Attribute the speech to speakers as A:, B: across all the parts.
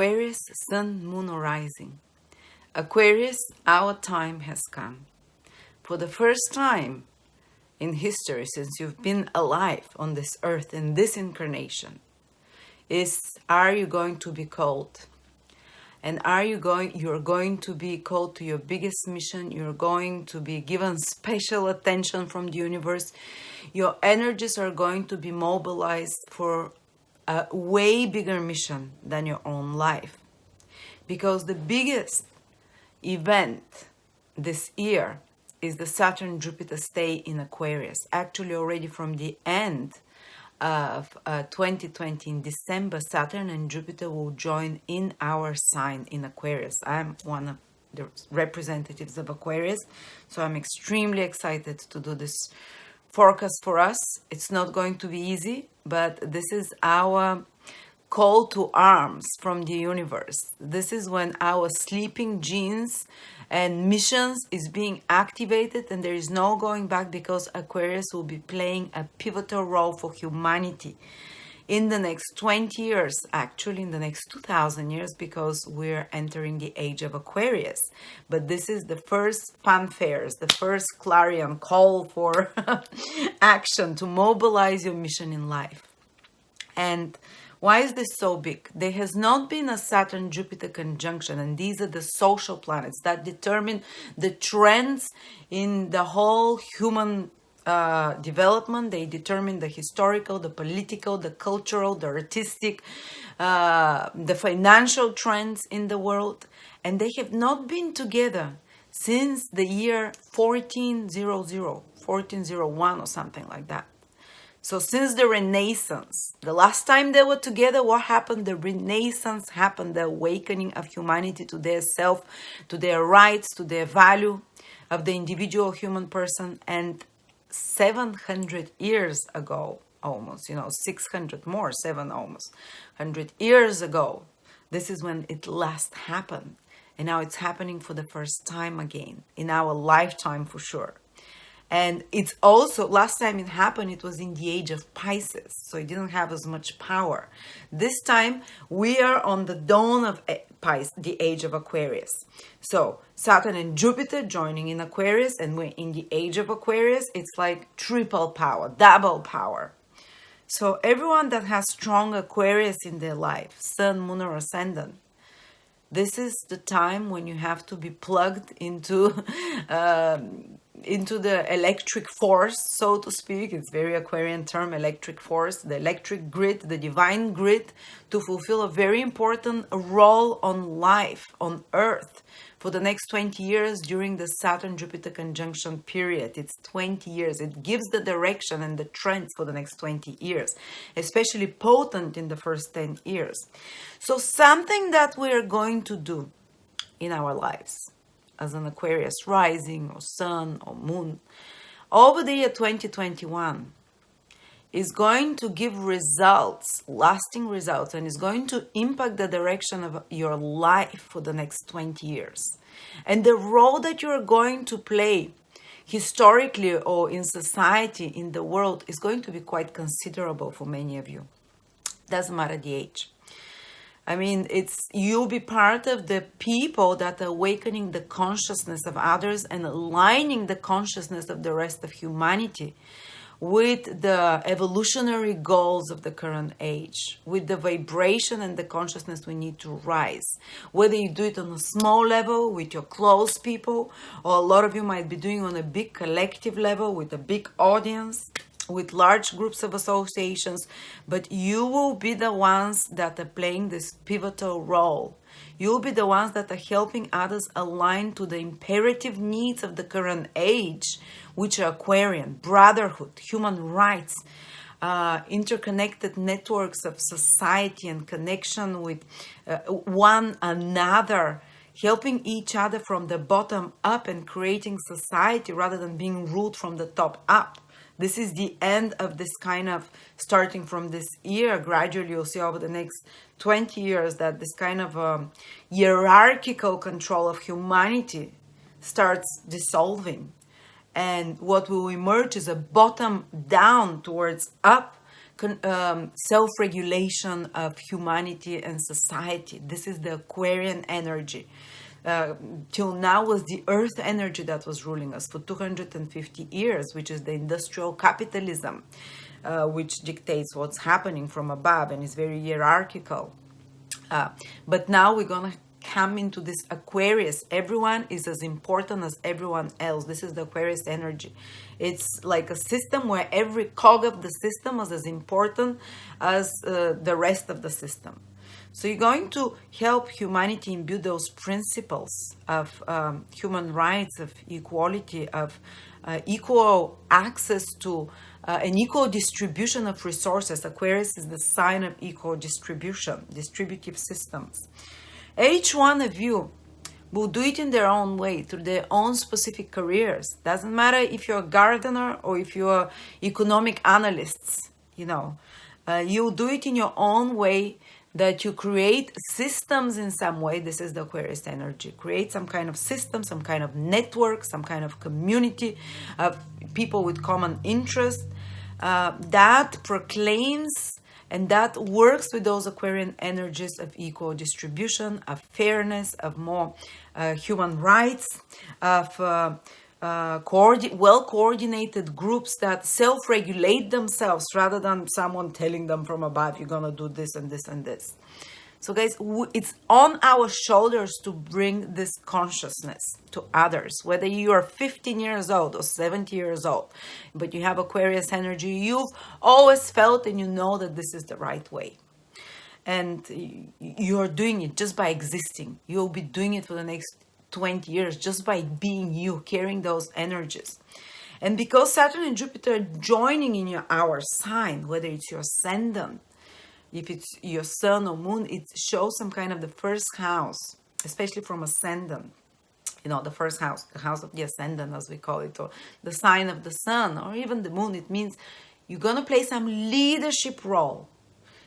A: Aquarius, Sun, Moon, or Rising. Aquarius, our time has come. For the first time in history, since you've been alive on this earth in this incarnation, are you going to be called? And you're going to be called to your biggest mission. You're going to be given special attention from the universe. Your energies are going to be mobilized for a way bigger mission than your own life. Because the biggest event this year is the Saturn-Jupiter stay in Aquarius. Actually, already from the end of 2020 in December, Saturn and Jupiter will join in our sign in Aquarius. I'm one of the representatives of Aquarius, so I'm extremely excited to do this forecast for us. It's not going to be easy, but this is our call to arms from the universe. This is when our sleeping genes and missions is being activated, and there is no going back, because Aquarius will be playing a pivotal role for humanity in the next 20 years, actually in the next 2000 years, because we're entering the age of Aquarius. But this is the first fanfares, the first clarion call for action to mobilize your mission in life. And why is this so big? There has not been a Saturn-Jupiter conjunction, and these are the social planets that determine the trends in the whole human development. They determine the historical, the political, the cultural, the artistic, the financial trends in the world. And they have not been together since the year 1401 or something like that. So since the Renaissance, the last time they were together, what happened? The Renaissance happened, the awakening of humanity to their self, to their rights, to their value of the individual human person. And 700 years ago, almost, 600 more, 100 years ago, this is when it last happened. And now it's happening for the first time again, in our lifetime for sure. And it's also, last time it happened, it was in the age of Pisces, so it didn't have as much power. This time, we are on the dawn of the age of Aquarius. So, Saturn and Jupiter joining in Aquarius, and we're in the age of Aquarius. It's like triple power, double power. So, everyone that has strong Aquarius in their life, Sun, Moon, or Ascendant, this is the time when you have to be plugged into the electric force, so to speak. It's very Aquarian term, electric force, the electric grid, the divine grid, to fulfill a very important role on life, on Earth, for the next 20 years during the Saturn-Jupiter conjunction period. It's 20 years. It gives the direction and the trends for the next 20 years, especially potent in the first 10 years. So something that we are going to do in our lives, as an Aquarius rising or sun or moon, over the year 2021 is going to give results, lasting results, and is going to impact the direction of your life for the next 20 years. And the role that you're going to play historically or in society, in the world, is going to be quite considerable for many of you. Doesn't matter the age. I mean, you'll be part of the people that are awakening the consciousness of others and aligning the consciousness of the rest of humanity with the evolutionary goals of the current age, with the vibration and the consciousness we need to rise. Whether you do it on a small level with your close people, or a lot of you might be doing on a big collective level with a big audience, with large groups of associations, but you will be the ones that are playing this pivotal role. You'll be the ones that are helping others align to the imperative needs of the current age, which are Aquarian, brotherhood, human rights, interconnected networks of society and connection with one another, helping each other from the bottom up and creating society rather than being ruled from the top up. This is the end of this kind of, starting from this year, gradually you'll see over the next 20 years that this kind of hierarchical control of humanity starts dissolving. And what will emerge is a bottom down towards up self-regulation of humanity and society. This is the Aquarian energy. Till now was the earth energy that was ruling us for 250 years, which is the industrial capitalism, which dictates what's happening from above and is very hierarchical. But now we're going to come into this Aquarius. Everyone is as important as everyone else. This is the Aquarius energy. It's like a system where every cog of the system is as important as the rest of the system. So you're going to help humanity imbue those principles of human rights, of equality, of equal access to an equal distribution of resources. Aquarius is the sign of equal distribution, distributive systems. Each one of you will do it in their own way, through their own specific careers. Doesn't matter if you're a gardener or if you're economic analysts, you'll do it in your own way, that you create systems in some way. This is the Aquarius energy. Create some kind of system, some kind of network, some kind of community of people with common interest that proclaims and that works with those Aquarian energies of equal distribution, of fairness, of more human rights, of well-coordinated groups that self-regulate themselves rather than someone telling them from above, you're going to do this and this and this. So guys, it's on our shoulders to bring this consciousness to others. Whether you are 15 years old or 70 years old, but you have Aquarius energy, you've always felt and you know that this is the right way. And you're doing it just by existing. You'll be doing it for the next 20 years just by being you, carrying those energies. And because Saturn and Jupiter are joining in our sign, whether it's your ascendant, if it's your sun or moon, it shows some kind of the first house, especially from ascendant. The first house, the house of the ascendant, as we call it, or the sign of the sun, or even the moon. It means you're going to play some leadership role,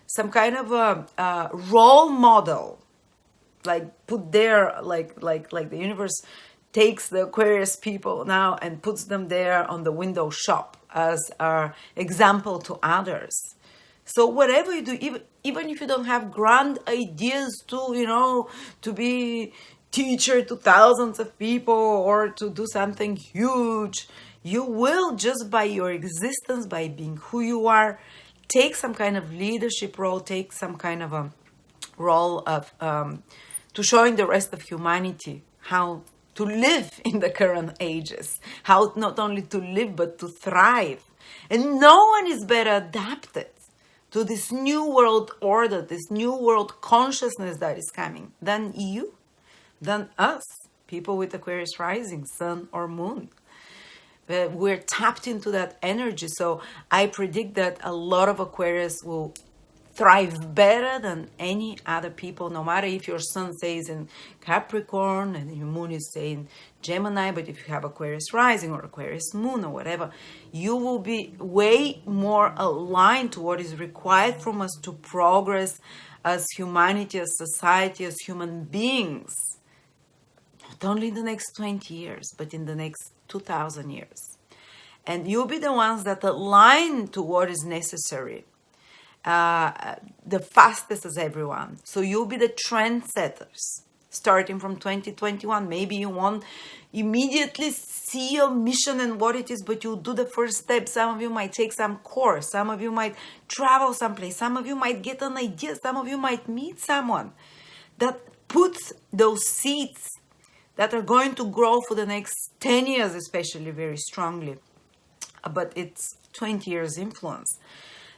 A: some kind of a role model, like put there, like the universe takes the Aquarius people now and puts them there on the window shop as an example to others. So whatever you do, even if you don't have grand ideas to be teacher to thousands of people or to do something huge, you will, just by your existence, by being who you are, take some kind of leadership role, take some kind of a role of to showing the rest of humanity how to live in the current ages, how not only to live but to thrive. And no one is better adapted to this new world order, this new world consciousness that is coming than you, than us, people with Aquarius rising, sun or moon. We're tapped into that energy. So I predict that a lot of Aquarius will thrive better than any other people, no matter if your sun stays in Capricorn and your moon is saying Gemini, but if you have Aquarius rising or Aquarius moon or whatever, you will be way more aligned to what is required from us to progress as humanity, as society, as human beings. Not only in the next 20 years, but in the next 2,000 years. And you'll be the ones that align to what is necessary. The fastest as everyone. So you'll be the trendsetters starting from 2021. Maybe you won't immediately see your mission and what it is, but you'll do the first step. Some of you might take some course. Some of you might travel someplace. Some of you might get an idea. Some of you might meet someone that puts those seeds that are going to grow for the next 10 years, especially very strongly. But it's 20 years influence.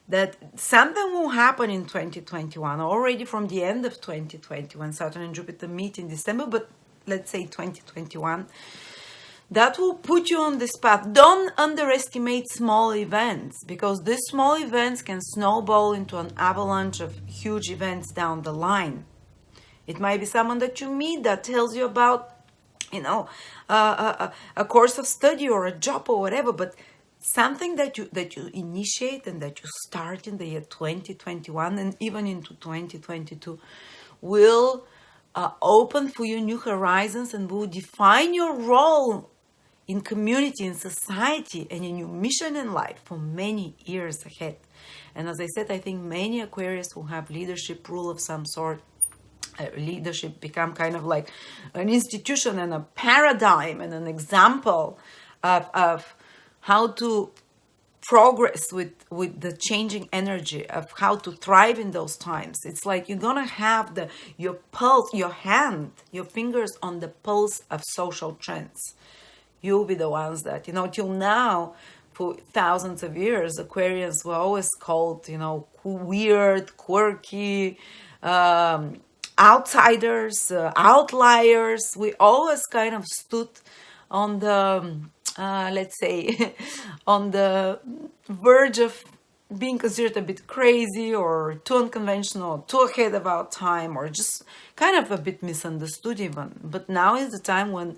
A: That something will happen in 2021, already from the end of 2020, when Saturn and Jupiter meet in December, but let's say 2021, that will put you on this path. Don't underestimate small events, because these small events can snowball into an avalanche of huge events down the line. It might be someone that you meet that tells you about, a course of study or a job or whatever, but something that you initiate and that you start in the year 2021 and even into 2022 will open for you new horizons and will define your role in community, in society, and in your mission in life for many years ahead. And as I said, I think many Aquarius will have leadership rule of some sort. Leadership become kind of like an institution and a paradigm and an example of how to progress with the changing energy, of how to thrive in those times. It's like you're gonna have your pulse, your hand, your fingers on the pulse of social trends. You'll be the ones that, till now, for thousands of years, Aquarians were always called, weird, quirky, outsiders, outliers. We always kind of stood on the, let's say, on the verge of being considered a bit crazy or too unconventional, too ahead of our time, or just kind of a bit misunderstood even. But now is the time when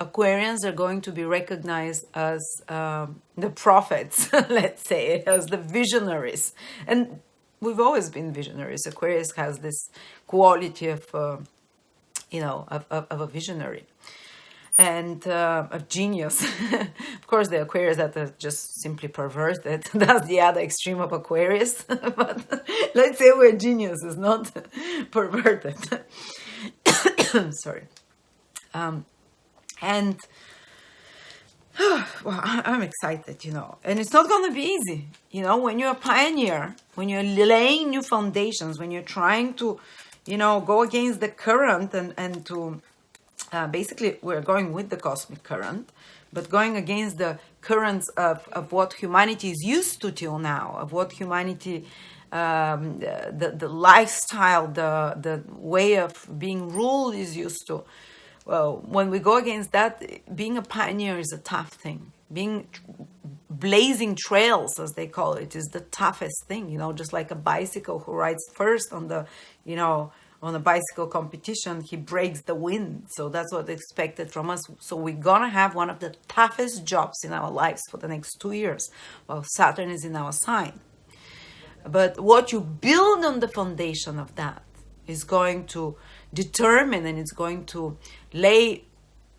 A: Aquarians are going to be recognized as the prophets, let's say, as the visionaries. And we've always been visionaries. Aquarius has this quality of, of a visionary and a genius. Of course, the Aquarius that are just simply perverted. That's the other extreme of Aquarius. But let's say we're geniuses, not perverted. Sorry. And well, I'm excited, and it's not going to be easy. When you're a pioneer, when you're laying new foundations, when you're trying to, go against the current and to, basically we're going with the cosmic current, but going against the currents of what humanity is used to till now, of what humanity, the lifestyle, the way of being ruled is used to. Well, when we go against that, being a pioneer is a tough thing. Blazing trails, as they call it, is the toughest thing. Just like a bicycle who rides first on the, on a bicycle competition, he breaks the wind. So that's what's expected from us. So we're gonna have one of the toughest jobs in our lives for the next 2 years, while Saturn is in our sign. But what you build on the foundation of that is going to determine, and it's going to lay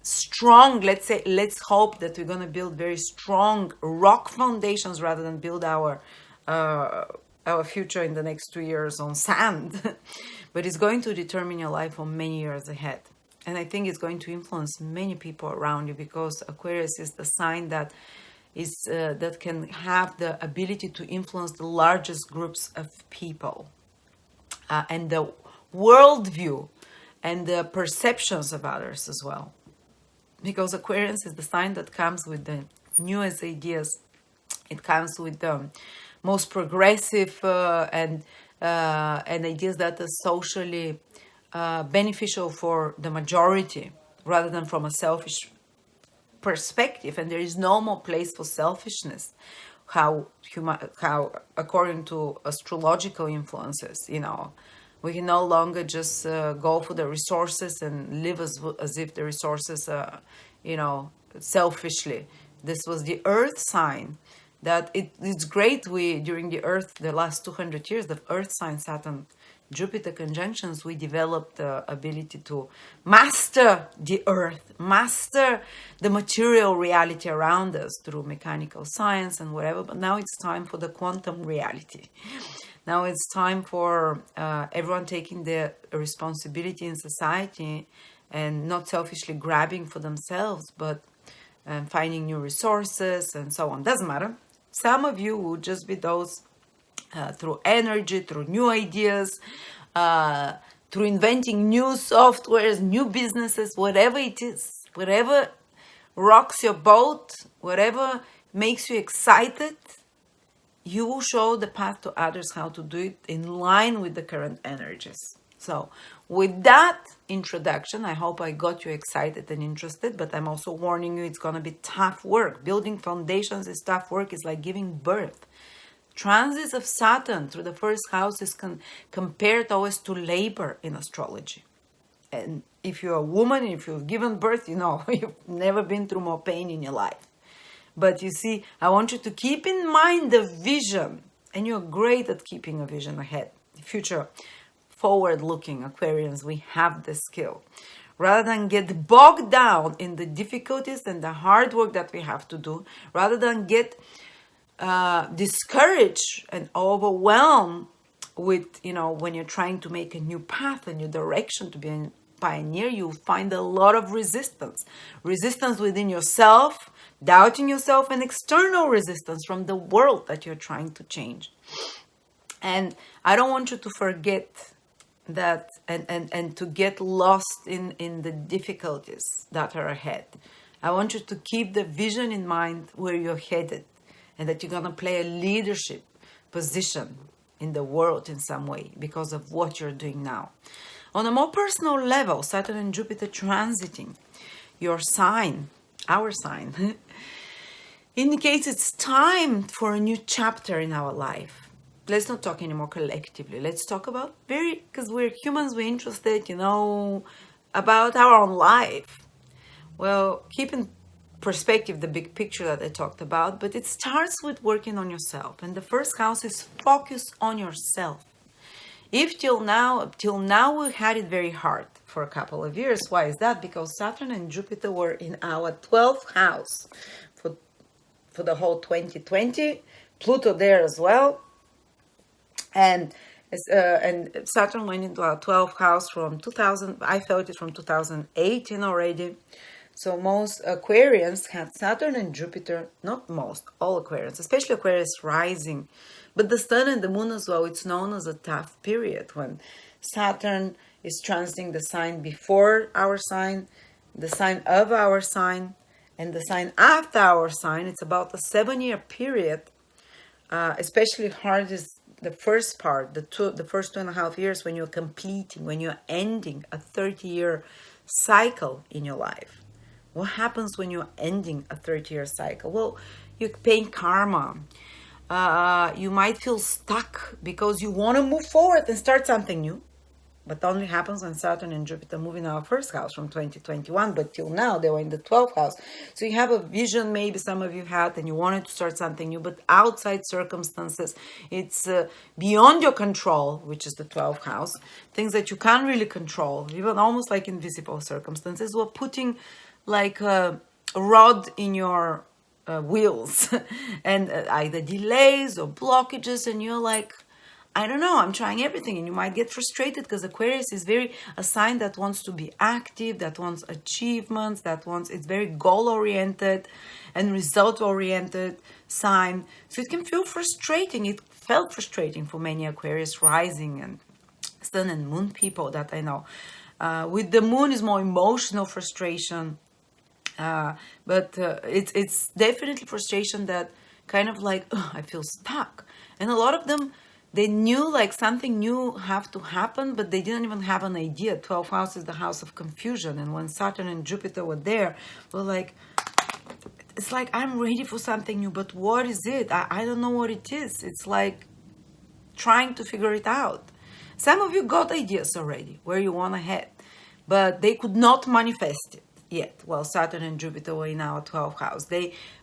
A: strong, let's hope that we're going to build very strong rock foundations rather than build our future in the next 2 years on sand. But it's going to determine your life for many years ahead. And I think it's going to influence many people around you, because Aquarius is the sign that that can have the ability to influence the largest groups of people, and the worldview and the perceptions of others as well. Because Aquarius is the sign that comes with the newest ideas. It comes with the most progressive and ideas that are socially beneficial for the majority, rather than from a selfish perspective. And there is no more place for selfishness. How according to astrological influences, we can no longer just go for the resources and live as if the resources are, selfishly. This was the Earth sign. That it's great. During the last 200 years, the Earth sign, Saturn, Jupiter conjunctions, we developed the ability to master the Earth, master the material reality around us through mechanical science and whatever. But now it's time for the quantum reality. Now it's time for everyone taking their responsibility in society and not selfishly grabbing for themselves, but finding new resources and so on. Doesn't matter. Some of you will just be those through energy, through new ideas, through inventing new softwares, new businesses, whatever it is, whatever rocks your boat, whatever makes you excited, you will show the path to others how to do it in line with the current energies. So with that introduction, I hope I got you excited and interested, but I'm also warning you, it's going to be tough work. Building foundations is tough work. It's like giving birth. Transits of Saturn through the first house is compared always to labor in astrology. And if you're a woman, if you've given birth, you've never been through more pain in your life. But you see, I want you to keep in mind the vision, and you're great at keeping a vision ahead. Future forward-looking Aquarians, we have the skill. rather than get bogged down in the difficulties and the hard work that we have to do, rather than get discouraged and overwhelmed with, when you're trying to make a new path, a new direction, to be a pioneer, you find a lot of resistance within yourself, doubting yourself, and external resistance from the world that you're trying to change. And I don't want you to forget that, and to get lost in the difficulties that are ahead. I want you to keep the vision in mind where you're headed, and that you're going to play a leadership position in the world in some way because of what you're doing now. On a more personal level, Saturn and Jupiter transiting your sign, our sign, indicates it's time for a new chapter in our life. Let's not talk anymore collectively. Let's talk about because we're humans, we're interested, about our own life. Well, keep in perspective the big picture that I talked about, but it starts with working on yourself. And the first house is focus on yourself. If till now we had it very hard for a couple of years. Why is that? Because Saturn and Jupiter were in our 12th house for the whole 2020. Pluto there as well. And Saturn went into our 12th house from 2000. I felt it from 2018 already. So most Aquarians had Saturn and Jupiter, not most, all Aquarians, especially Aquarius rising. But the Sun and the Moon as well, it's known as a tough period when Saturn is transiting the sign before our sign, the sign of our sign, and the sign after our sign. It's about a 7-year period. Especially hard is the first part, the first 2.5 years when you're completing, when you're ending a 30-year cycle in your life. What happens when you're ending a 30-year cycle? Well, you're paying karma. You might feel stuck because you want to move forward and start something new. But only happens when Saturn and Jupiter move in our first house from 2021. But till now, they were in the 12th house. So you have a vision, maybe some of you had, and you wanted to start something new. But outside circumstances, it's beyond your control, which is the 12th house. Things that you can't really control, even almost like invisible circumstances, were putting like a rod in your wheels and either delays or blockages, and you're like, I don't know, I'm trying everything, and you might get frustrated because Aquarius is a sign that wants to be active, that wants achievements, it's very goal-oriented and result-oriented sign. So it can feel frustrating. It felt frustrating for many Aquarius rising and Sun and Moon people that I know. With the Moon is more emotional frustration. But it's definitely frustration that kind of like, I feel stuck. And a lot of them, they knew like something new have to happen, but they didn't even have an idea. 12th house is the house of confusion. And when Saturn and Jupiter were there, we're like, it's like, I'm ready for something new, but what is it? I don't know what it is. It's like trying to figure it out. Some of you got ideas already where you want to head, but they could not manifest it yet. Well, Saturn and Jupiter were in our 12th house.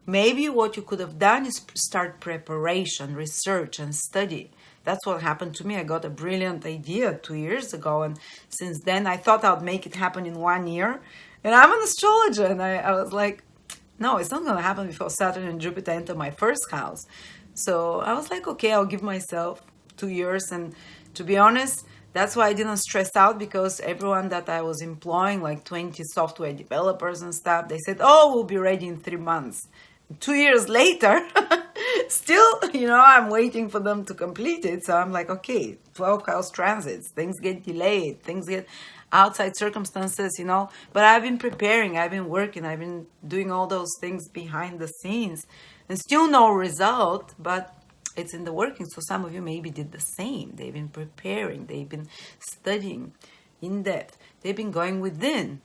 A: Maybe what you could have done is start preparation, research, and study. That's what happened to me. I got a brilliant idea 2 years ago, and since then I thought I'd make it happen in 1 year. And I'm an astrologer, and I was like, no, it's not going to happen before Saturn and Jupiter enter my first house. So I was like, okay, I'll give myself 2 years. And to be honest, that's why I didn't stress out, because everyone that I was employing, like 20 software developers and stuff, they said, oh, we'll be ready in 3 months. 2 years later, still, I'm waiting for them to complete it. So I'm like, okay, 12 house transits, things get delayed, things get outside circumstances, But I've been preparing, I've been working, I've been doing all those things behind the scenes, and still no result, but it's in the working. So some of you maybe did the same. They've been preparing, they've been studying in depth, they've been going within,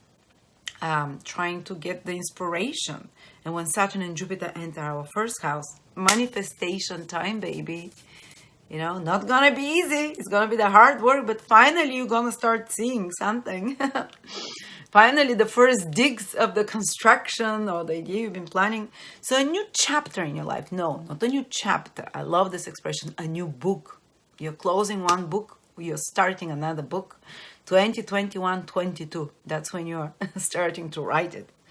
A: trying to get the inspiration. And when Saturn and Jupiter enter our first house, manifestation time, baby. Not gonna be easy. It's gonna be the hard work, but finally you're gonna start seeing something. Finally, the first digs of the construction or the idea you've been planning. So a new chapter in your life. No, not a new chapter. I love this expression, a new book. You're closing one book, you're starting another book. 2021, 22. That's when you're starting to write it.